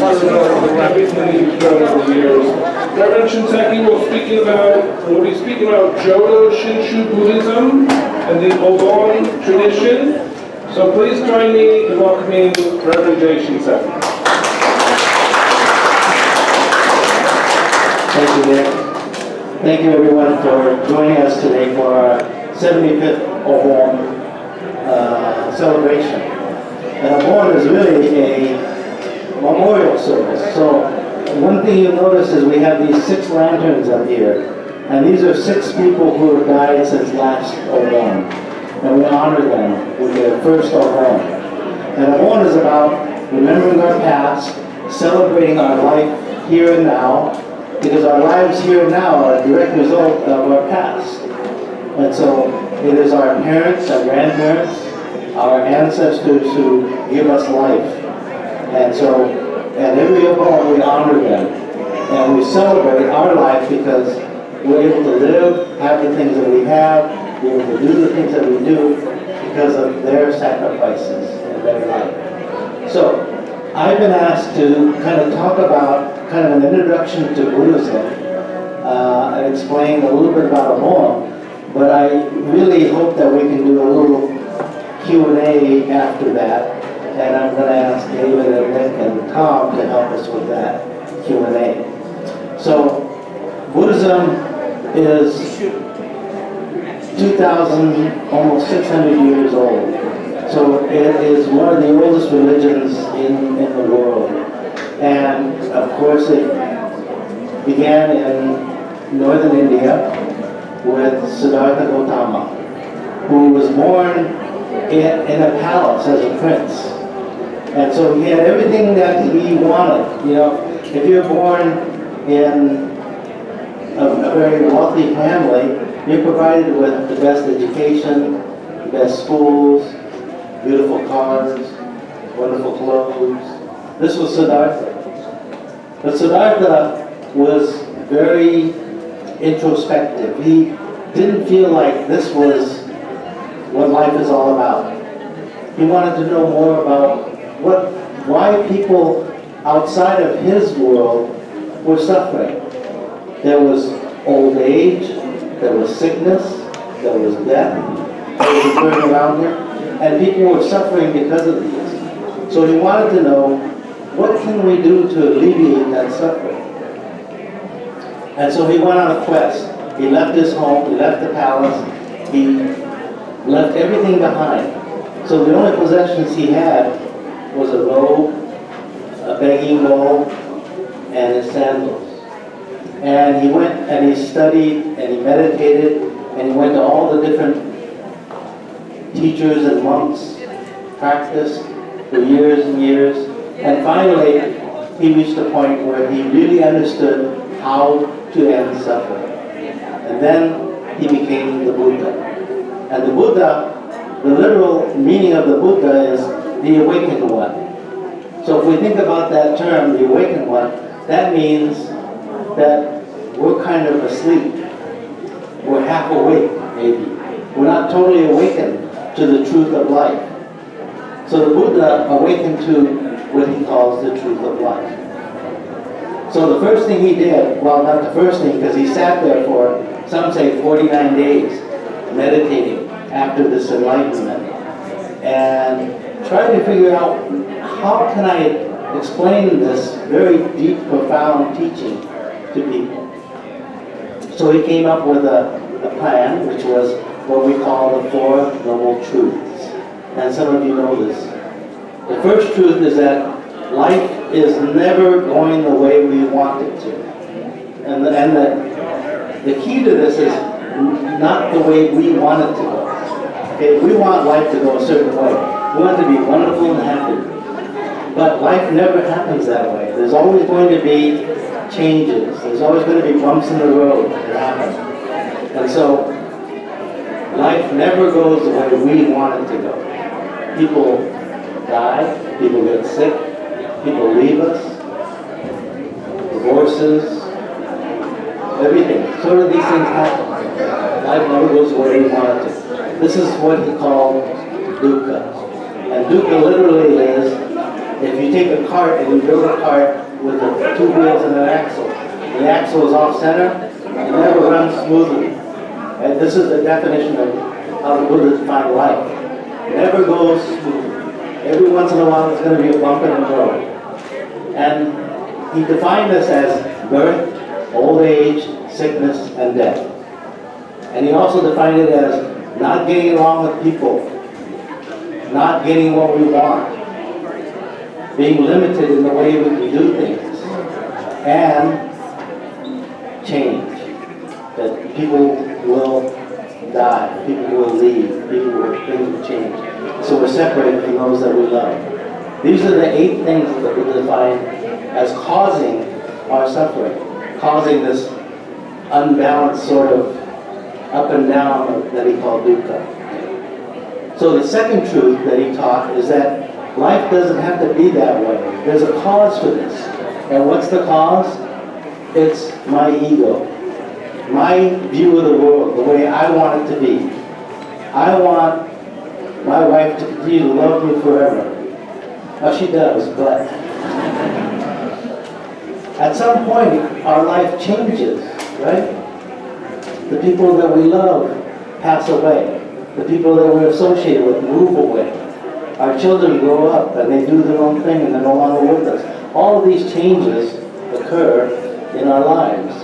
rapidly grown over the years. Reverend Shinseki will be speaking about Jodo Shinshu Buddhism and the Obon tradition. So please join me in welcoming Reverend J. Shinseki. Thank you, Nick. Thank you, everyone, for joining us today for our 75th Obon celebration. And Obon is really a memorial service. So one thing you'll notice is we have these 6 lanterns up here. And these are 6 people who have died since last Obon. And we honor them with their first Obon. And Obon is about remembering our past, celebrating our life here and now, because our lives here and now are a direct result of our past. And so it is our parents, our grandparents, our ancestors who give us life. And so at every Obon we honor them. And we celebrate our life because we're able to live, have the things that we have, be able to do the things that we do because of their sacrifices and their life. So I've been asked to kind of talk about kind of an introduction to Buddhism and explain a little bit about Obon, but I really hope that we can do a little Q&A after that, and I'm going to ask David and Nick and Tom to help us with that Q&A. So Buddhism is 2,000, almost 600 years old. So it is one of the oldest religions in the world. And of course it began in northern India with Siddhartha Gautama, who was born in a palace as a prince. And so he had everything that he wanted. You know, if you're born in a very wealthy family, you're provided with the best education, the best schools, beautiful cars, wonderful clothes. This was Siddhartha. But Siddhartha was very introspective. He didn't feel like this was what life is all about. He wanted to know more about why people outside of his world were suffering. There was old age, there was sickness, there was death, that was occurring around him, and people were suffering because of these. So he wanted to know, what can we do to alleviate that suffering? And so he went on a quest. He left his home, he left the palace, he left everything behind. So the only possessions he had was a robe, a begging bowl, and his sandals. And he went and he studied and he meditated and he went to all the different teachers and monks, practiced for years and years, and finally he reached a point where he really understood how to end suffering. And then he became the Buddha. And the Buddha, the literal meaning of the Buddha is the awakened one. So if we think about that term, the awakened one, that means that we're kind of asleep. We're half awake, maybe. We're not totally awakened to the truth of life. So the Buddha awakened to what he calls the truth of life. So the first thing he did, well, not the first thing, because he sat there for, some say, 49 days, meditating after this enlightenment, and tried to figure out, how can I explain this very deep, profound teaching to people? So he came up with a plan, which was what we call the Four Noble Truths. And some of you know this. The first truth is that life is never going the way we want it to. And the key to this is not the way we want it to go. Okay, we want life to go a certain way. We want it to be wonderful and happy. But life never happens that way. There's always going to be changes. There's always going to be bumps in the road that happen. And so life never goes the way we want it to go. People die, people get sick, people leave us, divorces, everything. So do these things happen. Life never goes the way we want it to. This is what he called dukkha. And dukkha literally is if you take a cart and you build a cart with the two wheels and an axle, the axle is off center, it never runs smoothly. And this is the definition of how the Buddha defined life. It never goes smoothly. Every once in a while there's going to be a bump in the road. And he defined this as birth, old age, sickness, and death. And he also defined it as not getting along with people, not getting what we want, being limited in the way we can do things, and change. That people will die, people will leave, things will change. So we're separated from those that we love. These are the 8 things that we define as causing our suffering, causing this unbalanced sort of up and down that he called dukkha. So the second truth that he taught is that life doesn't have to be that way. There's a cause for this. And what's the cause? It's my ego. My view of the world, the way I want it to be. I want my wife to continue to love me forever. Well, she does, but at some point our life changes, right? The people that we love pass away. The people that we're associated with move away. Our children grow up and they do their own thing and they're no longer with us. All of these changes occur in our lives.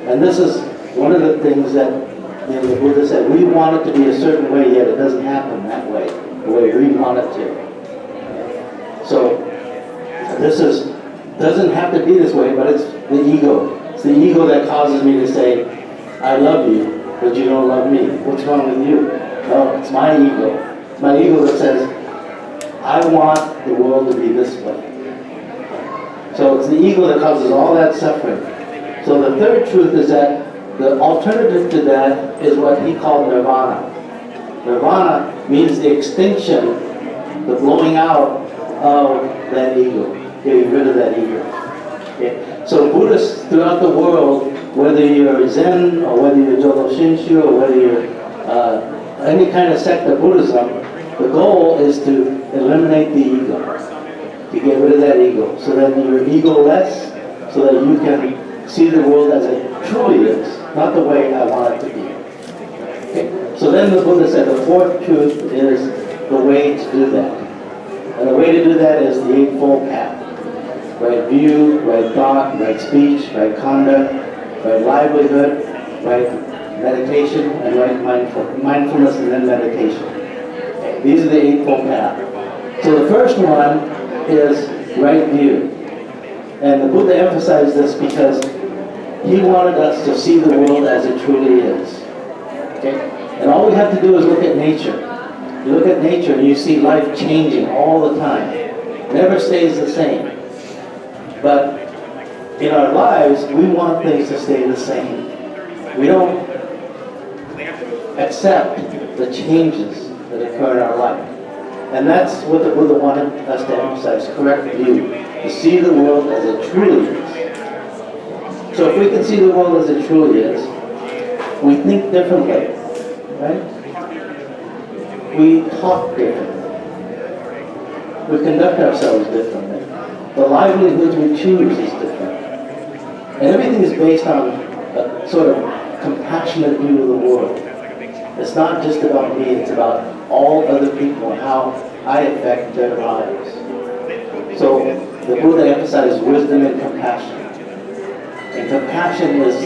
And this is one of the things that the Buddha said, we want it to be a certain way, yet it doesn't happen that way, the way we want it to. So this doesn't have to be this way, but it's the ego. It's the ego that causes me to say, I love you, but you don't love me. What's wrong with you? No, it's my ego. It's my ego that says, I want the world to be this way. So it's the ego that causes all that suffering. So the third truth is that the alternative to that is what he called nirvana. Nirvana means the extinction, the blowing out of that ego, getting rid of that ego. Okay? So Buddhists throughout the world, whether you're Zen or whether you're Jodo Shinshu or whether you're any kind of sect of Buddhism, the goal is to eliminate the ego, to get rid of that ego, so that you're ego-less, so that you can see the world as it truly is, not the way I want it to be. Okay? So then the Buddha said the fourth truth is the way to do that. And the way to do that is the Eightfold Path. Right view, right thought, right speech, right conduct, right livelihood, right meditation, and right mindfulness, and then meditation. Okay? These are the Eightfold Path. So the first one is right view. And the Buddha emphasized this because he wanted us to see the world as it truly is. Okay? And all we have to do is look at nature. You look at nature and you see life changing all the time. It never stays the same. But in our lives, we want things to stay the same. We don't accept the changes that occur in our life. And that's what the Buddha wanted us to emphasize, correct view. To see the world as it truly is. So if we can see the world as it truly is, we think differently, right? We talk differently. We conduct ourselves differently. The livelihood we choose is different. And everything is based on a sort of compassionate view of the world. It's not just about me, it's about all other people and how I affect their lives. So the Buddha emphasized wisdom and compassion. And compassion is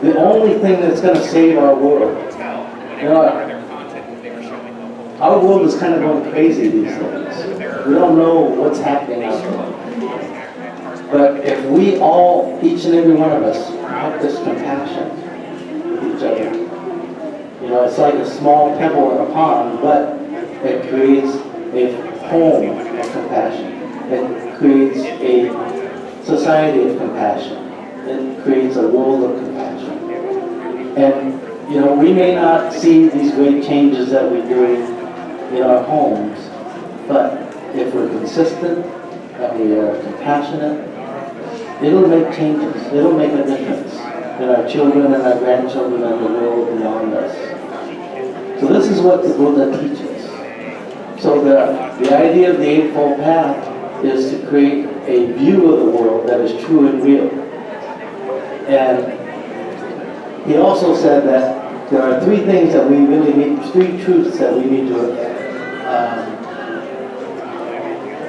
the only thing that's going to save our world. You know, our world is kind of going crazy these days. We don't know what's happening out there. But if we all, each and every one of us, practice compassion with each other, you know, it's like a small pebble in a pond, but it creates a home of compassion. It creates a society of compassion. It creates a world of compassion. And, you know, we may not see these great changes that we're doing in our homes, but if we're consistent and we are compassionate, it'll make changes. It'll make a difference in our children and our grandchildren and the world beyond us. So this is what the Buddha teaches. So the idea of the Eightfold Path is to create a view of the world that is true and real. And he also said that there are three things that we really need, three truths that we need to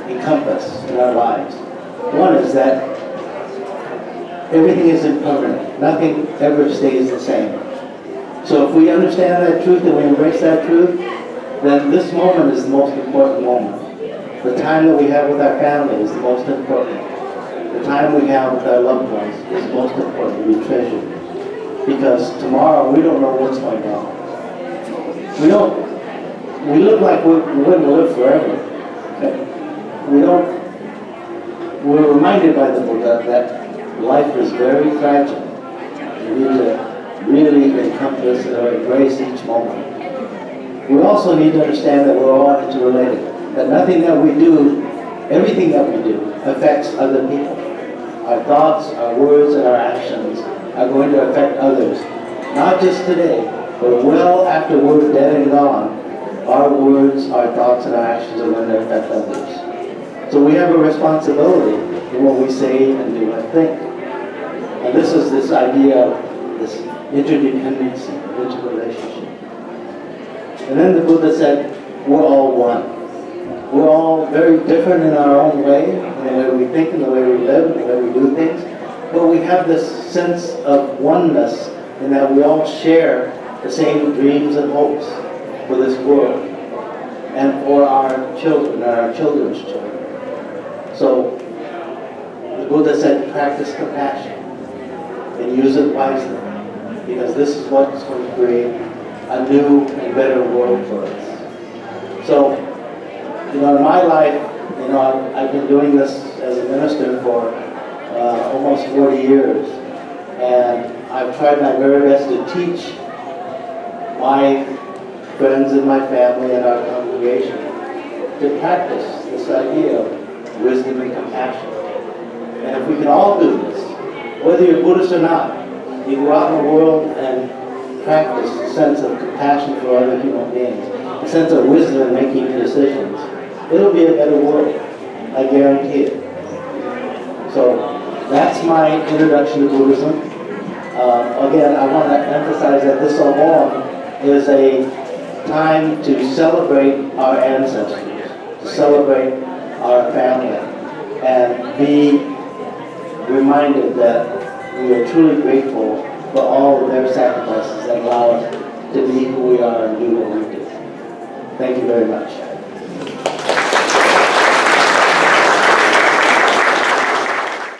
encompass in our lives. One is that everything is impermanent. Nothing ever stays the same. So if we understand that truth and we embrace that truth, then this moment is the most important moment. The time that we have with our family is the most important. The time we have with our loved ones is the most important to be treasured. Because tomorrow we don't know what's going on. We look like we're going to live forever. Okay? We're reminded by the Buddha that life is very fragile. We need to really encompass or embrace each moment. We also need to understand that we're all interrelated. That nothing that we do, everything that we do, affects other people. Our thoughts, our words, and our actions are going to affect others. Not just today, but well after we're dead and gone, our words, our thoughts, and our actions are going to affect others. So we have a responsibility in what we say and do and think. And this is this idea of this interdependency, interrelationship. And then the Buddha said, we're all one. We're all very different in our own way, in the way we think, in the way we live, in the way we do things. But we have this sense of oneness in that we all share the same dreams and hopes for this world and for our children and our children's children. So the Buddha said, practice compassion and use it wisely, because this is what's going to create a new and better world for us. So, in my life, I've been doing this as a minister for almost 40 years, and I've tried my very best to teach my friends and my family and our congregation to practice this idea of wisdom and compassion. And if we can all do this, whether you're Buddhist or not, you go out in the world and practice a sense of compassion for other human beings, a sense of wisdom in making decisions. It'll be a better world, I guarantee it. So that's my introduction to Buddhism. Again, I want to emphasize that this Obon is a time to celebrate our ancestors, to celebrate our family, and be reminded that we are truly grateful for all of their sacrifices that allow us to be who we are and do what we do. Thank you very much.